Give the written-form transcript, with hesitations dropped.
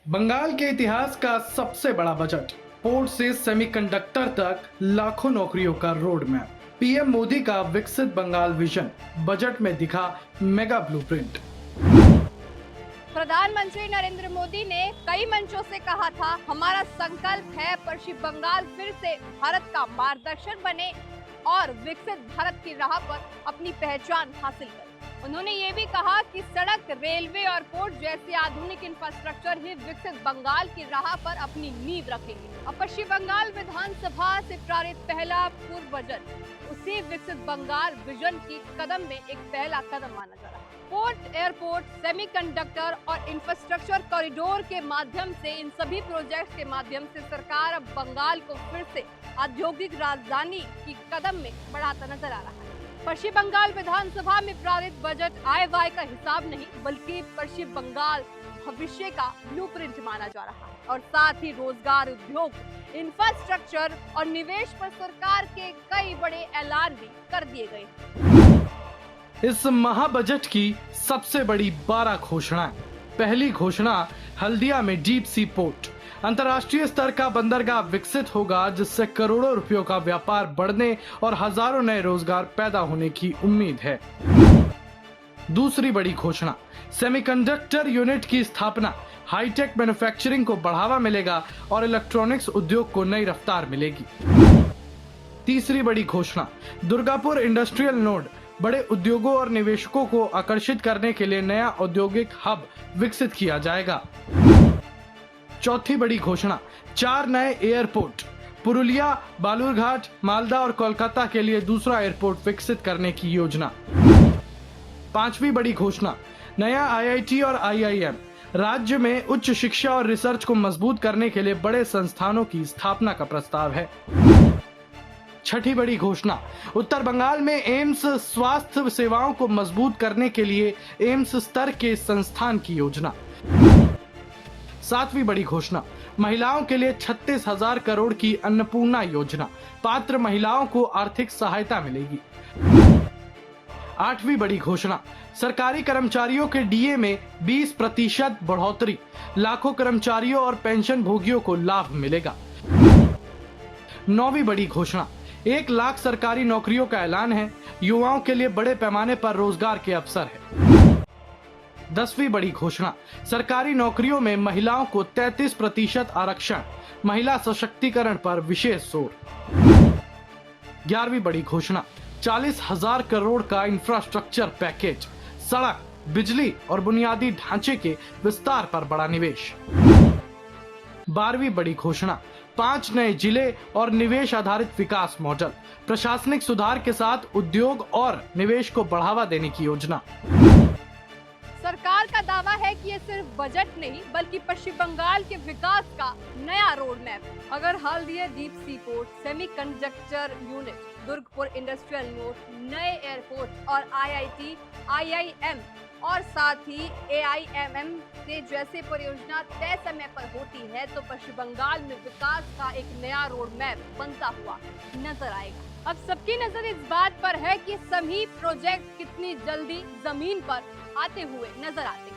बंगाल के इतिहास का सबसे बड़ा बजट, पोर्ट से सेमीकंडक्टर तक लाखों नौकरियों का रोड मैप। पीएम मोदी का विकसित बंगाल विजन, बजट में दिखा मेगा ब्लूप्रिंट। प्रधानमंत्री नरेंद्र मोदी ने कई मंचों से कहा था, हमारा संकल्प है पश्चिम बंगाल फिर से भारत का मार्गदर्शन बने और विकसित भारत की राह पर अपनी पहचान हासिल करे। उन्होंने ये भी कहा कि सड़क, रेलवे और पोर्ट जैसे आधुनिक इंफ्रास्ट्रक्चर ही विकसित बंगाल की राह पर अपनी नींव रखेंगे। अब पश्चिम बंगाल विधानसभा से पारित पहला पूर्व बजट उसी विकसित बंगाल विजन की कदम में एक पहला कदम माना जा रहा है। पोर्ट, एयरपोर्ट, सेमीकंडक्टर और इंफ्रास्ट्रक्चर कॉरिडोर के माध्यम से, इन सभी प्रोजेक्ट्स के माध्यम से सरकार अब बंगाल को फिर से औद्योगिक राजधानी की कदम में बढ़ाता नजर आ रहा है। पश्चिम बंगाल विधानसभा में पारित बजट आय व्यय का हिसाब नहीं, बल्कि पश्चिम बंगाल भविष्य का ब्लूप्रिंट माना जा रहा है और साथ ही रोजगार, उद्योग, इंफ्रास्ट्रक्चर और निवेश पर सरकार के कई बड़े ऐलान भी कर दिए गए। इस महाबजट की सबसे बड़ी 12 घोषणाएं। पहली घोषणा, हल्दिया में डीप सी पोर्ट। अंतर्राष्ट्रीय स्तर का बंदरगाह विकसित होगा, जिससे करोड़ों रुपयों का व्यापार बढ़ने और हजारों नए रोजगार पैदा होने की उम्मीद है। दूसरी बड़ी घोषणा, सेमीकंडक्टर यूनिट की स्थापना। हाईटेक मैन्युफैक्चरिंग को बढ़ावा मिलेगा और इलेक्ट्रॉनिक्स उद्योग को नई रफ्तार मिलेगी। तीसरी बड़ी घोषणा, दुर्गापुर इंडस्ट्रियल नोड। बड़े उद्योगों और निवेशकों को आकर्षित करने के लिए नया औद्योगिक हब विकसित किया जाएगा। चौथी बड़ी घोषणा, 4 नए एयरपोर्ट। पुरुलिया, बालूरघाट, मालदा और कोलकाता के लिए दूसरा एयरपोर्ट विकसित करने की योजना। पांचवी बड़ी घोषणा, नया आईआईटी और आईआईएम। राज्य में उच्च शिक्षा और रिसर्च को मजबूत करने के लिए बड़े संस्थानों की स्थापना का प्रस्ताव है। छठी बड़ी घोषणा, उत्तर बंगाल में एम्स स्वास्थ्य सेवाओं को मजबूत करने के लिए एम्स स्तर के संस्थान की योजना। सातवीं बड़ी घोषणा, महिलाओं के लिए 36,000 करोड़ की अन्नपूर्णा योजना। पात्र महिलाओं को आर्थिक सहायता मिलेगी। आठवीं बड़ी घोषणा, सरकारी कर्मचारियों के डीए में 20% बढ़ोतरी। लाखों कर्मचारियों और पेंशन भोगियों को लाभ मिलेगा। नौवीं बड़ी घोषणा, 1 लाख सरकारी नौकरियों का ऐलान है। युवाओं के लिए बड़े पैमाने पर रोजगार के अवसर है। 10वीं बड़ी घोषणा, सरकारी नौकरियों में महिलाओं को 33% आरक्षण। महिला सशक्तिकरण पर विशेष जोर। 11वीं बड़ी घोषणा, 40,000 करोड़ का इंफ्रास्ट्रक्चर पैकेज। सड़क, बिजली और बुनियादी ढांचे के विस्तार पर बड़ा निवेश। 12वीं बड़ी घोषणा, 5 नए जिले और निवेश आधारित विकास मॉडल। प्रशासनिक सुधार के साथ उद्योग और निवेश को बढ़ावा देने की योजना। सरकार का दावा है कि ये सिर्फ बजट नहीं, बल्कि पश्चिम बंगाल के विकास का नया रोड मैप। अगर Haldia deep sea port, semiconductor unit, Durgapur industrial node, नए एयरपोर्ट और आईआईटी, आईआईएम और साथ ही एआईएमएम से जैसे परियोजना तय समय पर होती है, तो पश्चिम बंगाल में विकास का एक नया रोड मैप बनता हुआ नजर आएगा। अब सबकी नजर इस बात पर है कि सभी प्रोजेक्ट कितनी जल्दी जमीन पर आते हुए नजर आते हैं।